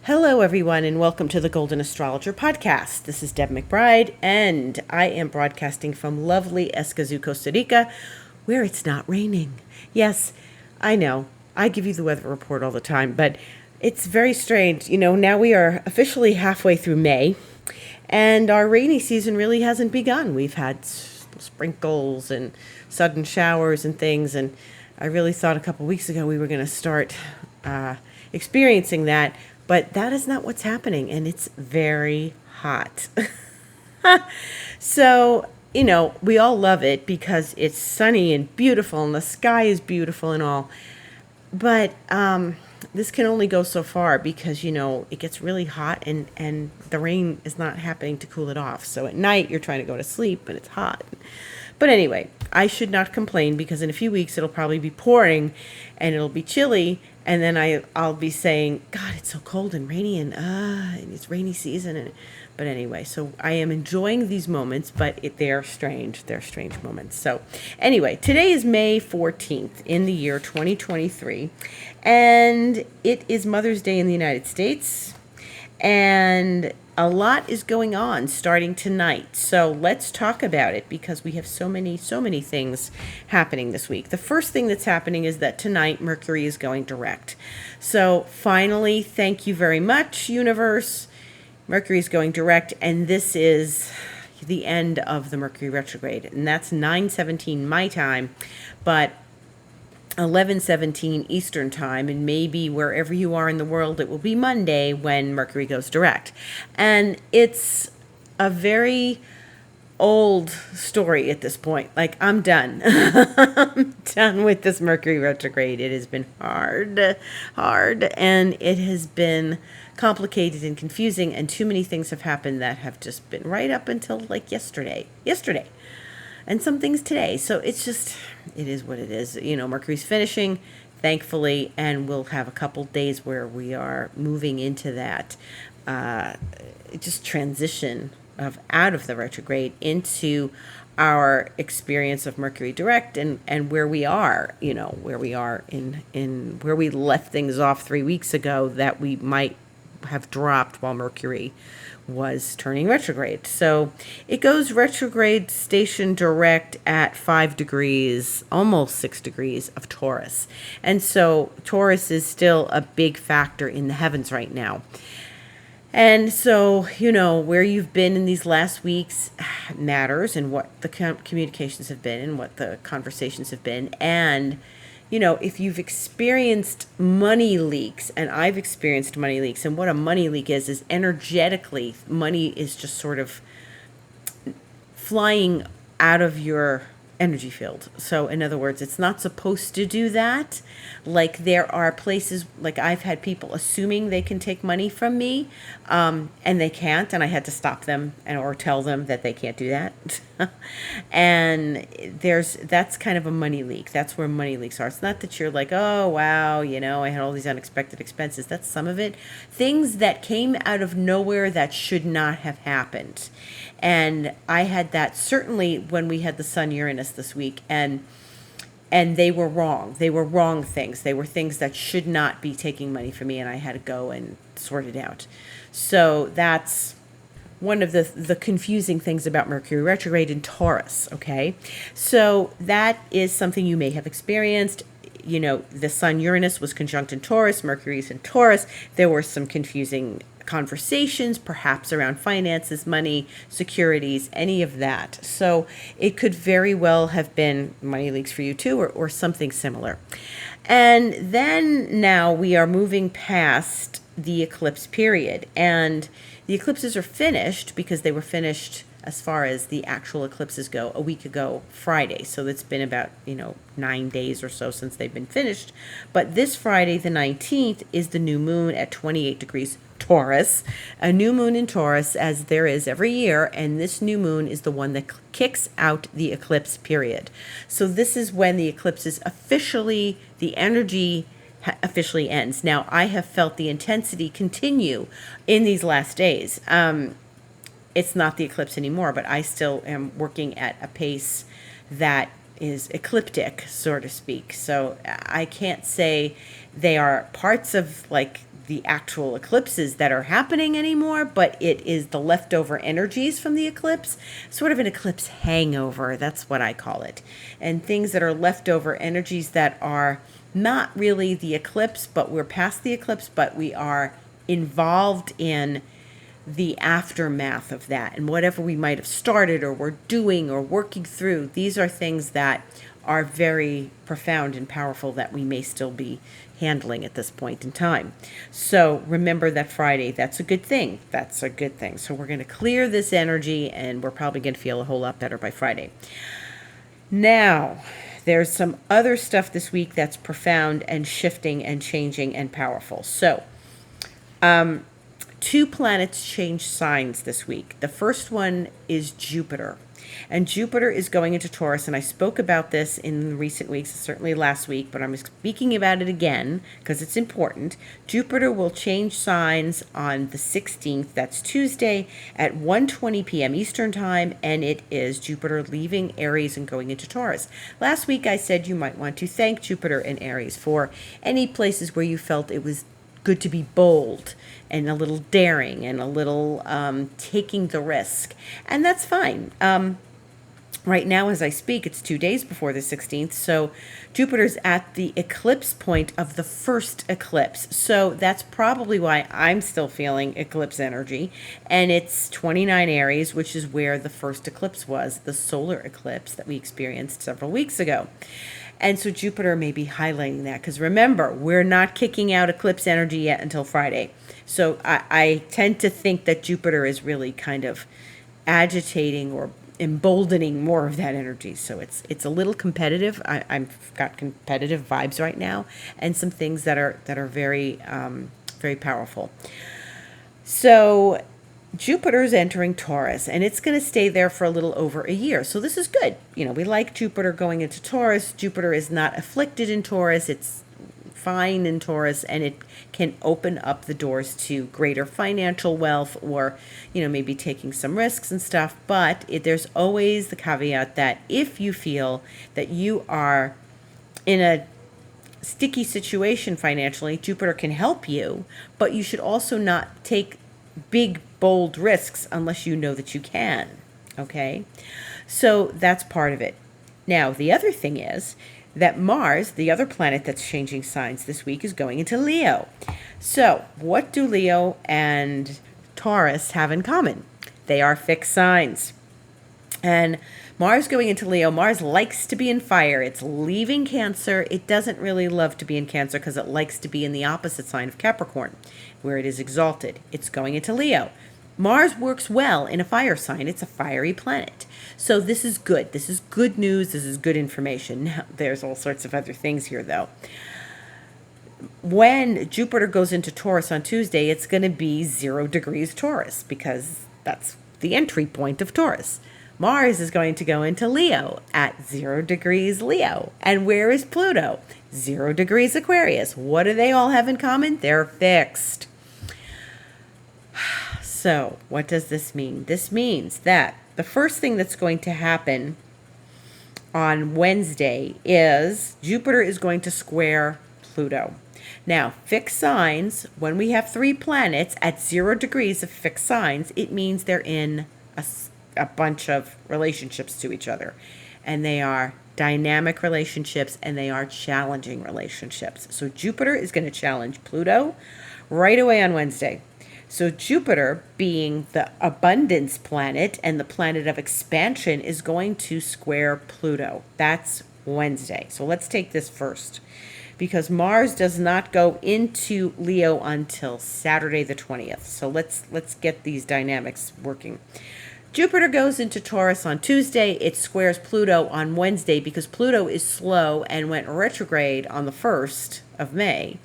Hello, everyone, and welcome to the Golden Astrologer Podcast. This is Deb McBride, and I am broadcasting from lovely Escazú, Costa Rica, where it's not raining. Yes, I know, I give you the weather report all the time, but it's very strange. Now we are officially halfway through May, and our rainy season really hasn't begun. We've had sprinkles and sudden showers and things, and I really thought a couple weeks ago we were going to start experiencing that. But that is not what's happening, and it's very hot. So, we all love it because it's sunny and beautiful, and the sky is beautiful and all. But this can only go so far because, it gets really hot, and the rain is not happening to cool it off. So at night, you're trying to go to sleep, and it's hot. But anyway, I should not complain because in a few weeks, it'll probably be pouring, and it'll be chilly. And then I'll be saying, God, it's so cold and rainy, and it's rainy season. But anyway, so I am enjoying these moments, but they're strange. They're strange moments. So anyway, today is May 14th in the year 2023, and it is Mother's Day in the United States. And a lot is going on starting tonight. So let's talk about it because we have so many things happening this week. The first thing that's happening is that tonight Mercury is going direct. So finally, thank you very much, universe. Mercury is going direct, and this is the end of the Mercury retrograde. And that's 9:17 my time, but 11:17 Eastern time, and maybe wherever you are in the world, it will be Monday when Mercury goes direct. And it's a very old story at this point. Like, I'm done. I'm done with this Mercury retrograde. It has been hard, and it has been complicated and confusing, and too many things have happened that have just been right up until like yesterday. And some things today. So it is what it is. Mercury's finishing, thankfully, and we'll have a couple days where we are moving into that just transition out of the retrograde into our experience of Mercury direct and where we are, where we are in where we left things off 3 weeks ago that we might have dropped while Mercury was turning retrograde. So it goes retrograde station direct at 5 degrees, almost 6 degrees of Taurus. And so Taurus is still a big factor in the heavens right now. And so, where you've been in these last weeks matters, and what the communications have been and what the conversations have been. And if you've experienced money leaks, and I've experienced money leaks, and what a money leak is energetically, money is just sort of flying out of your energy field. So in other words, it's not supposed to do that. Like, there are places, like I've had people assuming they can take money from me, and they can't, and I had to stop them or tell them that they can't do that. And that's kind of a money leak. That's where money leaks are. It's not that you're like, oh wow, I had all these unexpected expenses. That's some of it. Things that came out of nowhere that should not have happened. And I had that certainly when we had the Sun Uranus this week, and they were wrong. They were wrong things. They were things that should not be taking money from me, and I had to go and sort it out. So that's one of the confusing things about Mercury retrograde in Taurus, okay? So that is something you may have experienced. The Sun Uranus was conjunct in Taurus, Mercury's in Taurus. There were some confusing conversations, perhaps around finances, money, securities, any of that. So it could very well have been money leaks for you too, or something similar. And then now we are moving past the eclipse period, and the eclipses are finished because they were finished as far as the actual eclipses go a week ago Friday. So it's been about 9 days or so since they've been finished. But this Friday the 19th is the new moon at 28 degrees Taurus, a new moon in Taurus, as there is every year, and this new moon is the one that kicks out the eclipse period. So this is when the eclipse is officially, the energy officially ends. Now, I have felt the intensity continue in these last days. It's not the eclipse anymore, but I still am working at a pace that is ecliptic, so to speak. So I can't say they are parts of like the actual eclipses that are happening anymore, but it is the leftover energies from the eclipse, sort of an eclipse hangover. That's what I call it. And things that are leftover energies that are not really the eclipse, but we're past the eclipse, but we are involved in the aftermath of that, and whatever we might have started or were doing or working through. These are things that are very profound and powerful that we may still be handling at this point in time. So remember that Friday, that's a good thing. That's a good thing. So we're going to clear this energy, and we're probably going to feel a whole lot better by Friday. Now, there's some other stuff this week that's profound and shifting and changing and powerful. So, two planets change signs this week. The first one is Jupiter. And Jupiter is going into Taurus, and I spoke about this in recent weeks, certainly last week, but I'm speaking about it again because it's important. Jupiter will change signs on the 16th, that's Tuesday, at 1:20 p.m. Eastern Time, and it is Jupiter leaving Aries and going into Taurus. Last week I said you might want to thank Jupiter in Aries for any places where you felt it was good to be bold and a little daring and a little taking the risk. And that's fine. Right now, as I speak, it's 2 days before the 16th. So Jupiter's at the eclipse point of the first eclipse. So that's probably why I'm still feeling eclipse energy. And it's 29 Aries, which is where the first eclipse was, the solar eclipse that we experienced several weeks ago. And so Jupiter may be highlighting that, because remember, we're not kicking out eclipse energy yet until Friday. So I tend to think that Jupiter is really kind of agitating or emboldening more of that energy. So it's a little competitive. I've got competitive vibes right now, and some things that are very very powerful. So Jupiter's entering Taurus, and it's going to stay there for a little over a year. So this is good. You know, we like Jupiter going into Taurus. Jupiter is not afflicted in Taurus. It's fine in Taurus, and it can open up the doors to greater financial wealth, or, you know, maybe taking some risks and stuff. But there's always the caveat that if you feel that you are in a sticky situation financially, Jupiter can help you, but you should also not take big, bold risks unless you know that you can. Okay? So that's part of it. Now, the other thing is that Mars, the other planet that's changing signs this week, is going into Leo. So what do Leo and Taurus have in common? They are fixed signs. And Mars going into Leo, Mars likes to be in fire. It's leaving Cancer. It doesn't really love to be in Cancer because it likes to be in the opposite sign of Capricorn, where it is exalted. It's going into Leo. Mars works well in a fire sign. It's a fiery planet. So this is good. This is good news. This is good information. Now, there's all sorts of other things here, though. When Jupiter goes into Taurus on Tuesday, it's going to be 0 degrees Taurus, because that's the entry point of Taurus. Mars is going to go into Leo at 0 degrees Leo. And where is Pluto? 0 degrees Aquarius. What do they all have in common? They're fixed. So what does this mean? This means that the first thing that's going to happen on Wednesday is Jupiter is going to square Pluto. Now, fixed signs, when we have 3 planets at 0 degrees of fixed signs, it means they're in a bunch of relationships to each other. And they are dynamic relationships, and they are challenging relationships. So Jupiter is going to challenge Pluto right away on Wednesday. So Jupiter, being the abundance planet and the planet of expansion, is going to square Pluto. That's Wednesday. So let's take this first, because Mars does not go into Leo until Saturday the 20th. So let's get these dynamics working. Jupiter goes into Taurus on Tuesday. It squares Pluto on Wednesday, because Pluto is slow and went retrograde on the 1st of May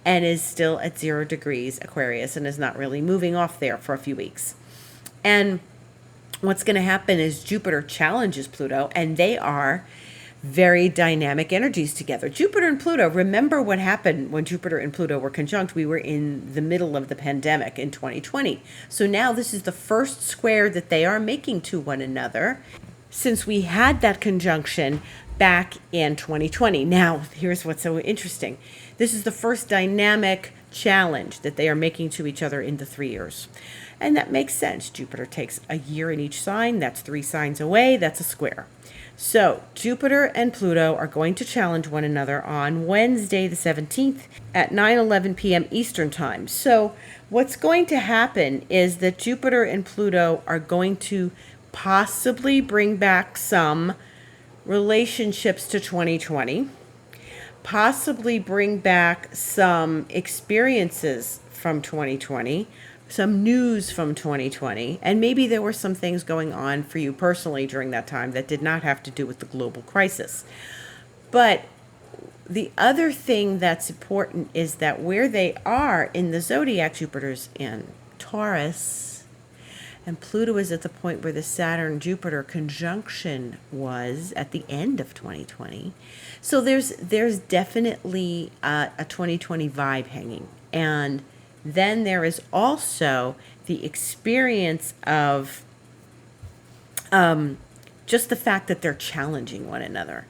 and is still at 0 degrees Aquarius and is not really moving off there for a few weeks. And what's going to happen is Jupiter challenges Pluto, and they are very dynamic energies together. Jupiter and Pluto, remember what happened when Jupiter and Pluto were conjunct? We were in the middle of the pandemic in 2020. So now this is the first square that they are making to one another. Since we had that conjunction, back in 2020. Now, here's what's so interesting. This is the first dynamic challenge that they are making to each other in the 3 years. And that makes sense. Jupiter takes a year in each sign. That's 3 signs away. That's a square. So Jupiter and Pluto are going to challenge one another on Wednesday, the 17th at 9:11 p.m. Eastern Time. So what's going to happen is that Jupiter and Pluto are going to possibly bring back some relationships to 2020, possibly bring back some experiences from 2020, some news from 2020, and maybe there were some things going on for you personally during that time that did not have to do with the global crisis. But the other thing that's important is that where they are in the zodiac, Jupiter's in Taurus, and Pluto is at the point where the Saturn-Jupiter conjunction was at the end of 2020. So there's definitely a 2020 vibe hanging. And then there is also the experience of just the fact that they're challenging one another.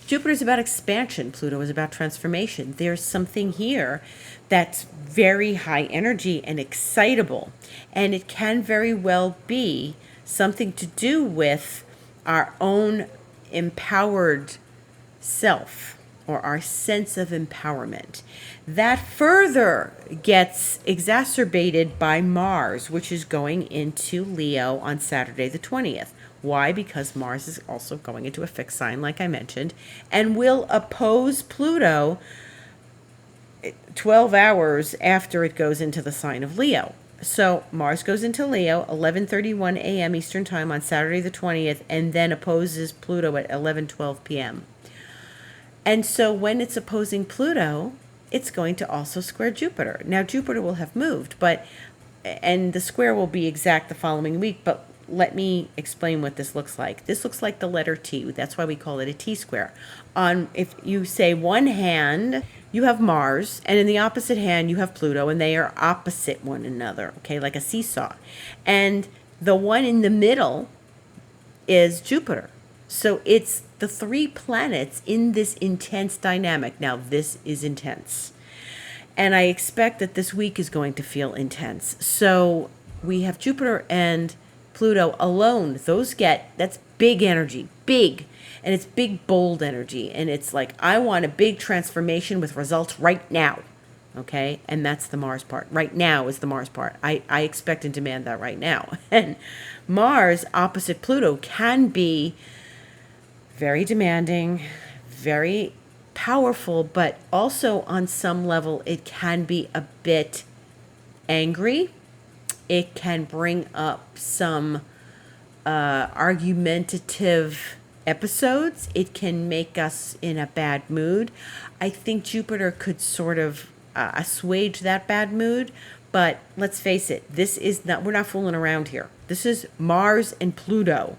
Jupiter's about expansion. Pluto is about transformation. There's something here that's very high energy and excitable. And it can very well be something to do with our own empowered self or our sense of empowerment. That further gets exacerbated by Mars, which is going into Leo on Saturday the 20th. Why? Because Mars is also going into a fixed sign, like I mentioned, and will oppose Pluto 12 hours after it goes into the sign of Leo. So Mars goes into Leo, 11:31 a.m. Eastern Time on Saturday the 20th, and then opposes Pluto at 11:12 p.m. And so when it's opposing Pluto, it's going to also square Jupiter. Now, Jupiter will have moved, and the square will be exact the following week, but let me explain what this looks like. This looks like the letter T. That's why we call it a T-square. If you say one hand, you have Mars, and in the opposite hand, you have Pluto, and they are opposite one another, okay, like a seesaw. And the one in the middle is Jupiter. So it's the 3 planets in this intense dynamic. Now, this is intense. And I expect that this week is going to feel intense. So we have Jupiter and Pluto alone. That's big energy, big. And it's big, bold energy. And it's like, I want a big transformation with results right now. Okay? And that's the Mars part. Right now is the Mars part. I expect and demand that right now. And Mars opposite Pluto can be very demanding, very powerful, but also on some level it can be a bit angry. It can bring up some argumentative episodes. It can make us in a bad mood. I think Jupiter could sort of assuage that bad mood, but let's face it, we're not fooling around here. This is Mars and Pluto.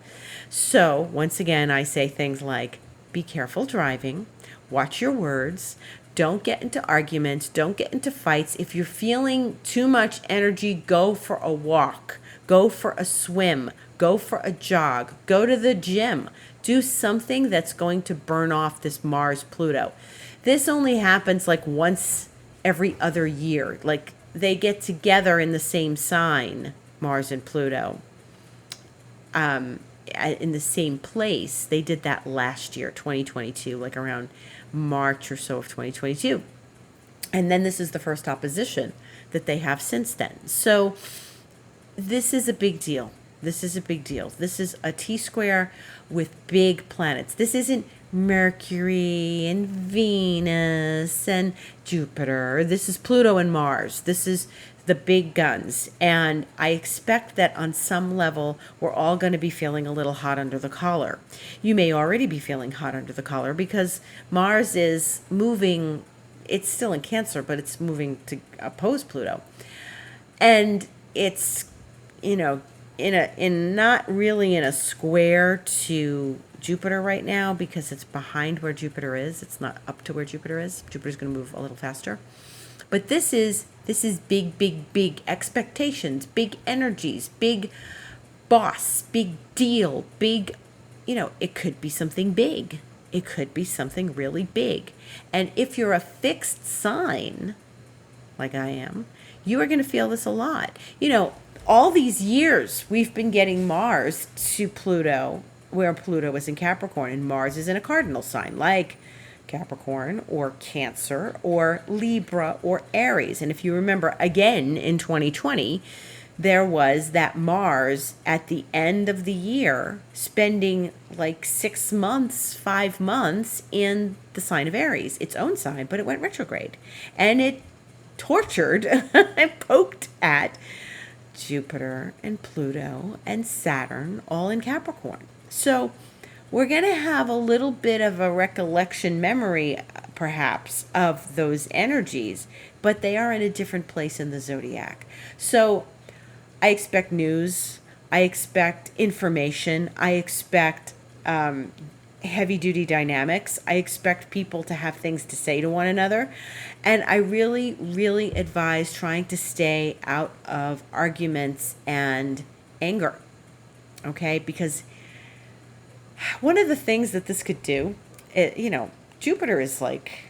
So, once again, I say things like, be careful driving, watch your words, don't get into arguments, don't get into fights. If you're feeling too much energy, go for a walk, go for a swim, go for a jog, go to the gym. Do something that's going to burn off this Mars-Pluto. This only happens like once every other year. Like, they get together in the same sign, Mars and Pluto. In the same place. They did that last year, 2022, like around March or so of 2022. And then this is the first opposition that they have since then. So this is a big deal. This is a big deal. This is a T-square with big planets. This isn't Mercury and Venus and Jupiter. This is Pluto and Mars. This is the big guns. And I expect that on some level, we're all going to be feeling a little hot under the collar. You may already be feeling hot under the collar because Mars is moving. It's still in Cancer, but it's moving to oppose Pluto. And it's, not really in a square to Jupiter right now because it's behind where Jupiter is. It's not up to where Jupiter is. Jupiter's going to move a little faster. But this is big, big, big expectations, big energies, big boss, big deal, big, it could be something big. it could be something really big. And if you're a fixed sign, like I am, you are going to feel this a lot. All these years we've been getting Mars to Pluto, where Pluto is in Capricorn, and Mars is in a cardinal sign, like Capricorn or Cancer or Libra or Aries. And if you remember, again in 2020, there was that Mars at the end of the year spending like 6 months, 5 months in the sign of Aries, its own sign, but it went retrograde. And it tortured and poked at Jupiter and Pluto and Saturn, all in Capricorn. So we're going to have a little bit of a recollection memory, perhaps, of those energies, but they are in a different place in the zodiac. So I expect news, I expect information, I expect heavy-duty dynamics, I expect people to have things to say to one another, and I really, really advise trying to stay out of arguments and anger, okay? Because one of the things that this could do, Jupiter's like,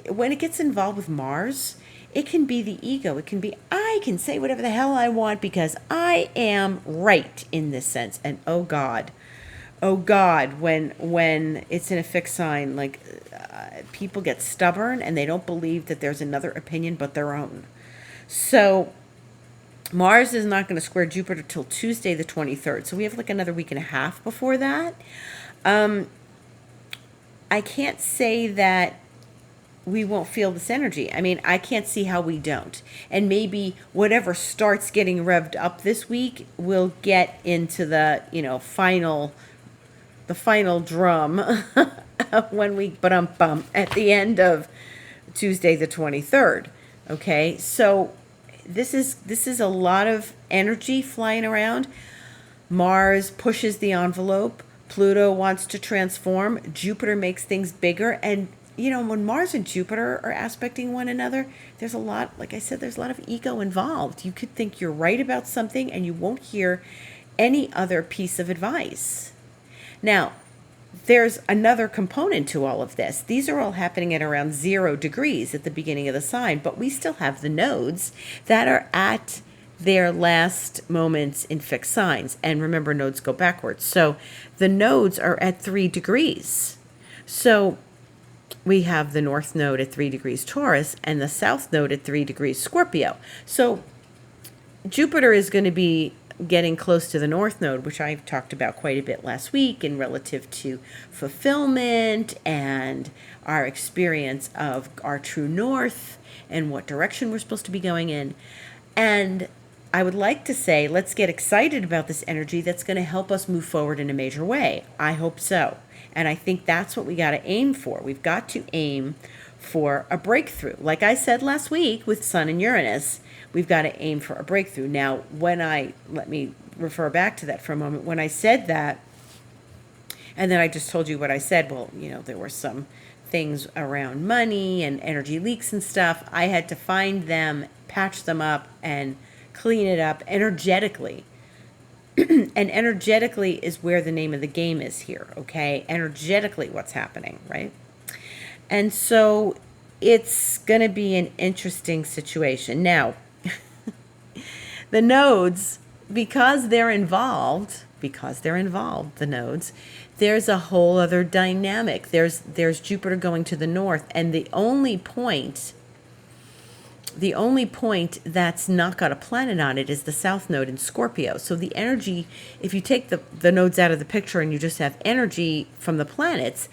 when it gets involved with Mars, it can be the ego. It can be, I can say whatever the hell I want because I am right in this sense. And oh God, when it's in a fixed sign, people get stubborn and they don't believe that there's another opinion but their own. So Mars is not going to square Jupiter till Tuesday the 23rd. So we have like another week and a half before that. I can't say that we won't feel this energy. I mean, I can't see how we don't. And maybe whatever starts getting revved up this week will get into the final drum when we bump at the end of Tuesday the 23rd. Okay? So this is a lot of energy flying around. Mars pushes the envelope. Pluto wants to transform. Jupiter makes things bigger. And when Mars and Jupiter are aspecting one another, there's a lot, like I said, there's a lot of ego involved. You could think you're right about something and you won't hear any other piece of advice. Now, there's another component to all of this. These are all happening at around 0 degrees at the beginning of the sign, but we still have the nodes that are at their last moments in fixed signs. And remember, nodes go backwards. So the nodes are at 3 degrees. So we have the north node at 3 degrees Taurus and the south node at 3 degrees Scorpio. So Jupiter is going to be getting close to the north node, which I've talked about quite a bit last week in relative to fulfillment and our experience of our true north and what direction we're supposed to be going in. And I would like to say, let's get excited about this energy that's going to help us move forward in a major way. I hope so. And I think that's what we got to aim for. We've got to aim for a breakthrough. Like I said last week with Sun and Uranus, we've got to aim for a breakthrough. Now, let me refer back to that for a moment. When I said that, and then I just told you what I said, well, there were some things around money and energy leaks and stuff. I had to find them, patch them up, and clean it up energetically. And energetically is where the name of the game is here, okay? Energetically, what's happening, right? And so it's going to be an interesting situation. Now, the nodes, because they're involved, the nodes, there's a whole other dynamic. There's Jupiter going to the north, and the only point that's not got a planet on it is the south node in Scorpio. So the energy, if you take the nodes out of the picture and you just have energy from the planets,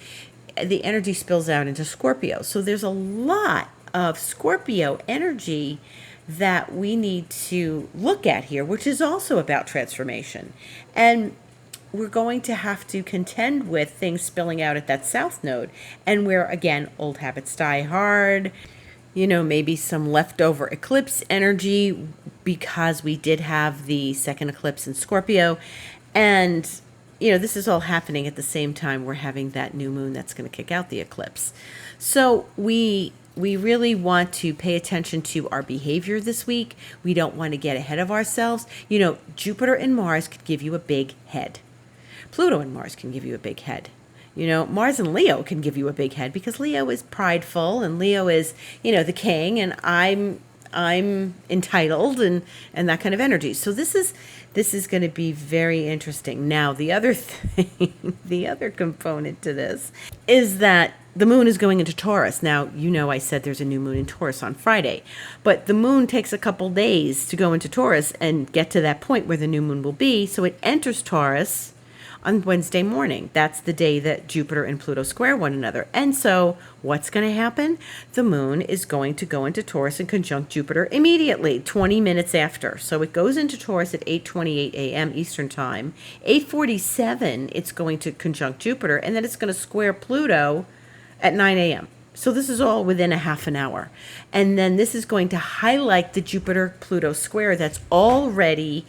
the energy spills out into Scorpio. So there's a lot of Scorpio energy that we need to look at here, which is also about transformation. And we're going to have to contend with things spilling out at that south node, and where, again, old habits die hard. Maybe some leftover eclipse energy because we did have the second eclipse in Scorpio. And, this is all happening at the same time we're having that new moon that's going to kick out the eclipse. So we really want to pay attention to our behavior this week. We don't want to get ahead of ourselves. Jupiter and Mars could give you a big head. Pluto and Mars can give you a big head. Mars and Leo can give you a big head because Leo is prideful and Leo is, the king, and I'm entitled and that kind of energy. So this is going to be very interesting. Now, the other thing, the other component to this is that the moon is going into Taurus. Now, I said there's a new moon in Taurus on Friday, but the moon takes a couple days to go into Taurus and get to that point where the new moon will be. So it enters Taurus on Wednesday morning. That's the day that Jupiter and Pluto square one another. And so what's going to happen? The moon is going to go into Taurus and conjunct Jupiter immediately, 20 minutes after. So it goes into Taurus at 8:28 a.m. Eastern Time. 8:47, it's going to conjunct Jupiter, and then it's going to square Pluto at 9 a.m. So this is all within a half an hour. And then this is going to highlight the Jupiter-Pluto square that's already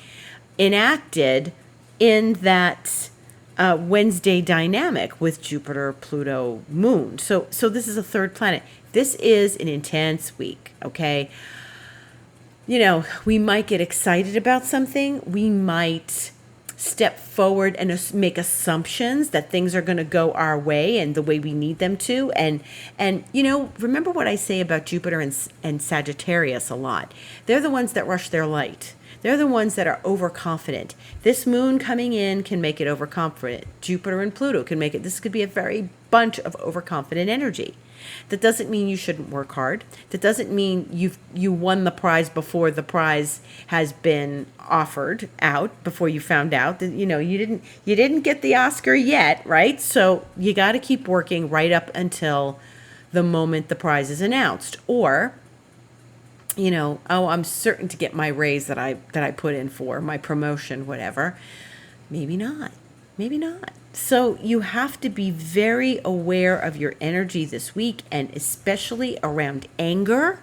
enacted in that Wednesday dynamic with Jupiter, Pluto, Moon. So this is a third planet. This is an intense week, okay? We might get excited about something. We might step forward and make assumptions that things are going to go our way and the way we need them to. And remember what I say about Jupiter and Sagittarius a lot. They're the ones that rush their light. They're the ones that are overconfident. This moon coming in can make it overconfident. Jupiter and Pluto can make it. This could be a very bunch of overconfident energy. That doesn't mean you shouldn't work hard. That doesn't mean you won the prize before the prize has been offered out, before you found out that you didn't get the Oscar yet, right? So you got to keep working right up until the moment the prize is announced, or I'm certain to get my raise that I put in for, my promotion, whatever. Maybe not. So you have to be very aware of your energy this week, and especially around anger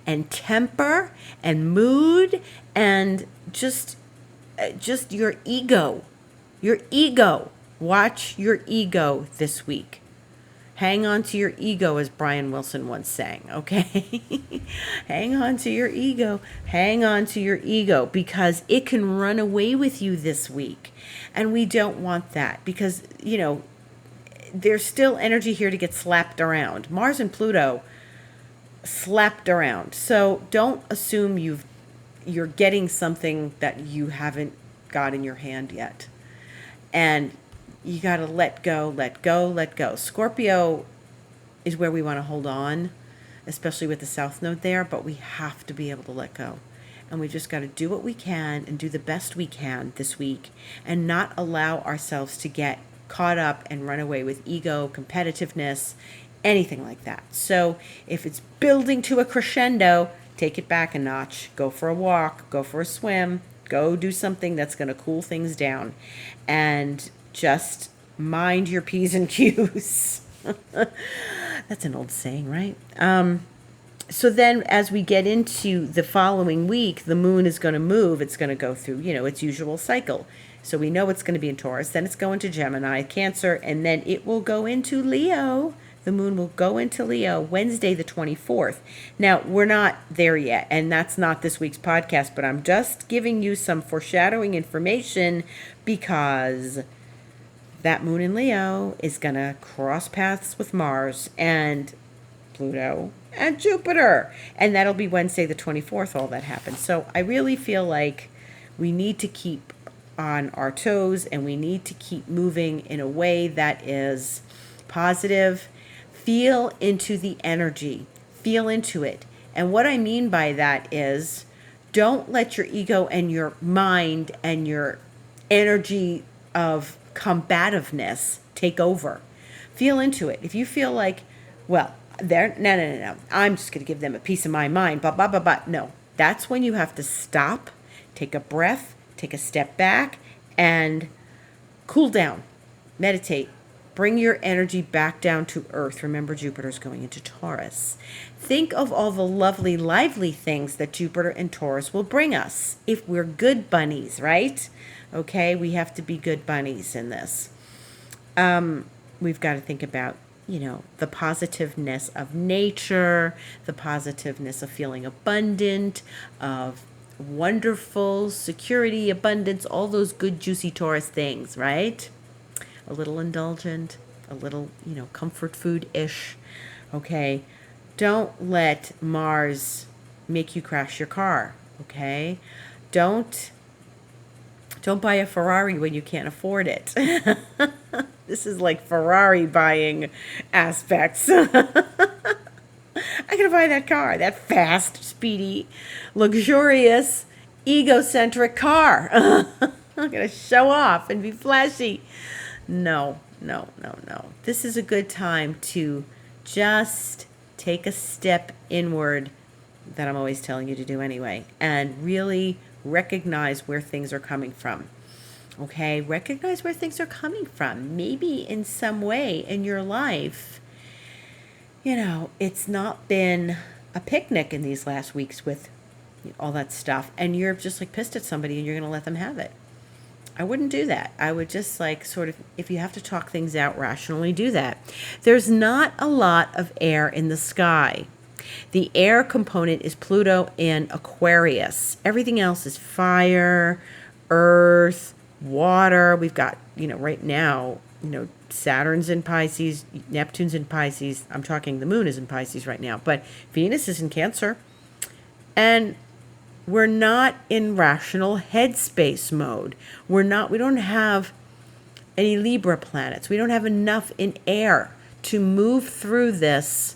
and temper and mood and just your ego. Your ego. Watch your ego this week. Hang on to your ego, as Brian Wilson once sang, okay? Hang on to your ego. Hang on to your ego, because it can run away with you this week. And we don't want that, because, there's still energy here to get slapped around. Mars and Pluto slapped around. So don't assume you're getting something that you haven't got in your hand yet. And you got to let go. Scorpio is where we want to hold on, especially with the South Node there, but we have to be able to let go. And we just got to do what we can and do the best we can this week, and not allow ourselves to get caught up and run away with ego, competitiveness, anything like that. So if it's building to a crescendo, take it back a notch. Go for a walk, go for a swim, go do something that's going to cool things down. And just mind your P's and Q's. That's an old saying, right? So then as we get into the following week, the moon is going to move. It's going to go through, its usual cycle. So we know it's going to be in Taurus. Then it's going to Gemini, Cancer, and then it will go into Leo. The moon will go into Leo Wednesday, the 24th. Now, we're not there yet, and that's not this week's podcast, but I'm just giving you some foreshadowing information, because that moon in Leo is going to cross paths with Mars and Pluto and Jupiter. And that'll be Wednesday the 24th, all that happens. So I really feel like we need to keep on our toes, and we need to keep moving in a way that is positive. Feel into the energy. Feel into it. And what I mean by that is, don't let your ego and your mind and your energy of combativeness take over. Feel into it. If you feel like, well, no, I'm just going to give them a piece of my mind, blah, blah, blah, blah. No, that's when you have to stop, take a breath, take a step back, and cool down, meditate. Bring your energy back down to earth. Remember, Jupiter's going into Taurus. Think of all the lovely, lively things that Jupiter and Taurus will bring us if we're good bunnies, right? Okay, we have to be good bunnies in this. We've got to think about, the positiveness of nature, the positiveness of feeling abundant, of wonderful security, abundance, all those good, juicy Taurus things, right? A little indulgent, a little, comfort food-ish, okay? Don't let Mars make you crash your car, okay? Don't buy a Ferrari when you can't afford it. This is like Ferrari buying aspects. I'm going to buy that car, that fast, speedy, luxurious, egocentric car. I'm going to show off and be flashy. No. This is a good time to just take a step inward that I'm always telling you to do anyway, and really recognize where things are coming from. Okay, recognize where things are coming from. Maybe in some way in your life, it's not been a picnic in these last weeks with all that stuff, and you're just like pissed at somebody and you're going to let them have it. I wouldn't do that. I would just like sort of, if you have to talk things out rationally, do that. There's not a lot of air in the sky. The air component is Pluto and Aquarius. Everything else is fire, earth, water. We've got, right now, Saturn's in Pisces, Neptune's in Pisces. I'm talking the moon is in Pisces right now, but Venus is in Cancer. And we're not in rational headspace mode. We don't have any Libra planets. We don't have enough in air to move through this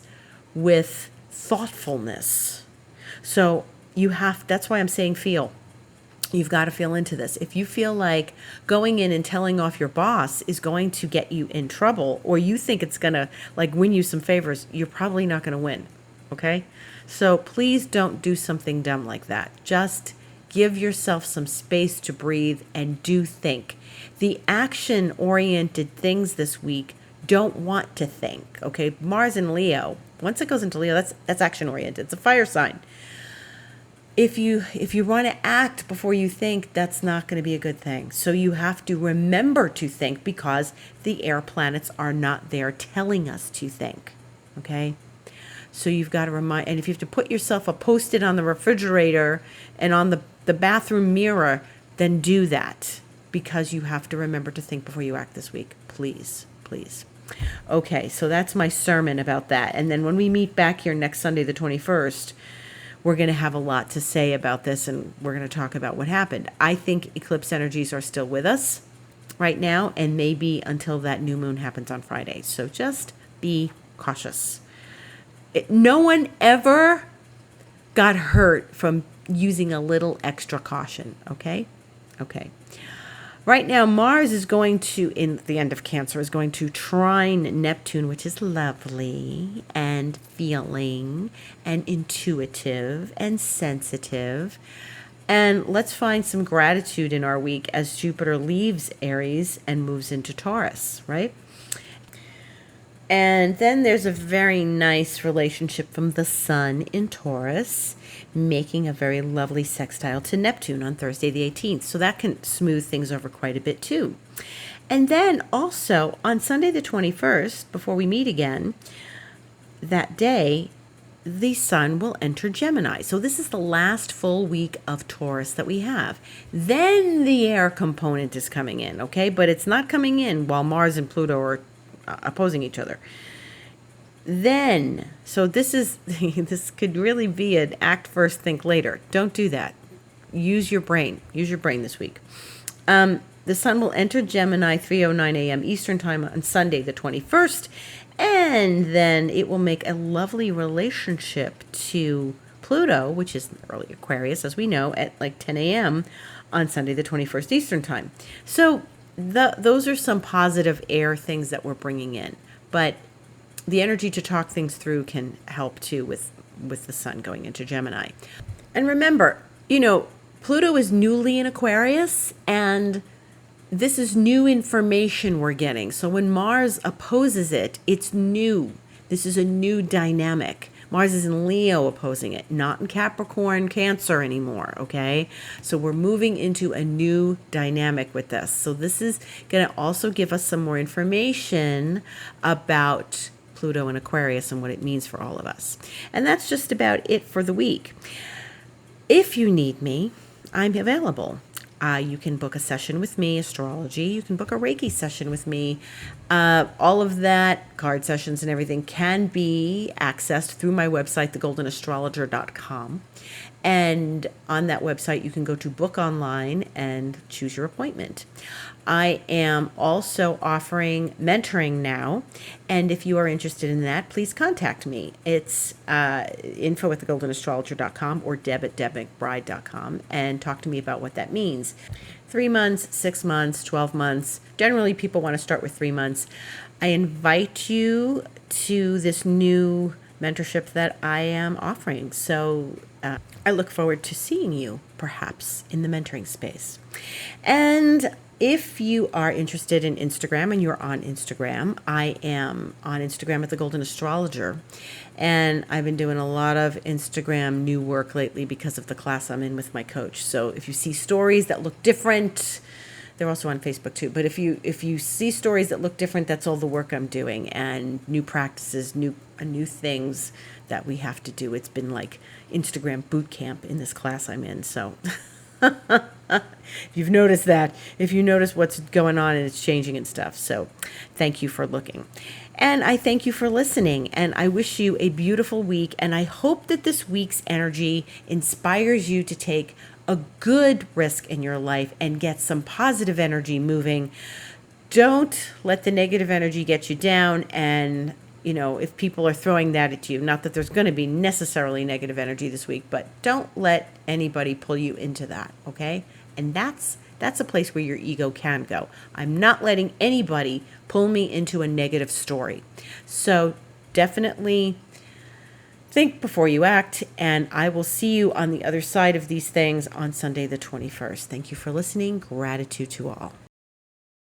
with thoughtfulness. So that's why I'm saying feel. You've got to feel into this. If you feel like going in and telling off your boss is going to get you in trouble, or you think it's going to win you some favors, you're probably not going to win. Okay? So please don't do something dumb like that. Just give yourself some space to breathe and do think. The action-oriented things this week don't want to think. Okay? Mars in Leo. Once it goes into Leo, that's action-oriented. It's a fire sign. If you want to act before you think, that's not going to be a good thing. So you have to remember to think, because the air planets are not there telling us to think. Okay? So you've got to remind, and if you have to put yourself a Post-it on the refrigerator and on the bathroom mirror, then do that, because you have to remember to think before you act this week. Please. Okay, so that's my sermon about that. And then when we meet back here next Sunday, the 21st, we're going to have a lot to say about this, and we're going to talk about what happened. I think eclipse energies are still with us right now, and maybe until that new moon happens on Friday. So just be cautious. No one ever got hurt from using a little extra caution, okay? Okay. Right now, Mars is going to, in the end of Cancer, is going to trine Neptune, which is lovely and feeling and intuitive and sensitive. And let's find some gratitude in our week as Jupiter leaves Aries and moves into Taurus, right? And then there's a very nice relationship from the Sun in Taurus, making a very lovely sextile to Neptune on Thursday the 18th. So that can smooth things over quite a bit too. And then also on Sunday the 21st, before we meet again, that day, the Sun will enter Gemini. So this is the last full week of Taurus that we have. Then the air component is coming in, okay? But it's not coming in while Mars and Pluto are opposing each other. Then, so this could really be an act first, think later. Don't do that. Use your brain. Use your brain this week. The Sun will enter Gemini 3:09 a.m. Eastern Time on Sunday the 21st, and then it will make a lovely relationship to Pluto, which is early Aquarius, as we know, at 10 a.m. on Sunday the 21st Eastern Time. So those are some positive air things that we're bringing in, but the energy to talk things through can help too with the Sun going into Gemini. And remember, Pluto is newly in Aquarius, and this is new information we're getting. So when Mars opposes it, it's new. This is a new dynamic. Mars is in Leo opposing it, not in Capricorn, Cancer anymore, okay? So we're moving into a new dynamic with this. So this is going to also give us some more information about Pluto and Aquarius and what it means for all of us. And that's just about it for the week. If you need me, I'm available. You can book a session with me, astrology. You can book a Reiki session with me. All of that, card sessions and everything, can be accessed through my website, thegoldenastrologer.com. And on that website, you can go to book online and choose your appointment. I am also offering mentoring now. And if you are interested in that, please contact me. It's info@thegoldenastrologer.com or deb@debmcbride.com, and talk to me about what that means. 3 months, 6 months, 12 months. Generally, people want to start with 3 months. I invite you to this new mentorship that I am offering. So I look forward to seeing you, perhaps, in the mentoring space. And if you are interested in Instagram and you're on Instagram, I am on Instagram at the Golden Astrologer. And I've been doing a lot of Instagram new work lately because of the class I'm in with my coach. So if you see stories that look different, they're also on Facebook too. But if you see stories that look different, that's all the work I'm doing, and new practices, new things that we have to do. It's been like Instagram boot camp in this class I'm in. So if you've noticed that, if you notice what's going on and it's changing and stuff. So thank you for looking. And I thank you for listening. And I wish you a beautiful week. And I hope that this week's energy inspires you to take a good risk in your life and get some positive energy moving. Don't let the negative energy get you down. And if people are throwing that at you, not that there's going to be necessarily negative energy this week, but don't let anybody pull you into that, okay? And that's a place where your ego can go. I'm not letting anybody pull me into a negative story. So definitely think before you act, and I will see you on the other side of these things on Sunday the 21st. Thank you for listening. Gratitude to all.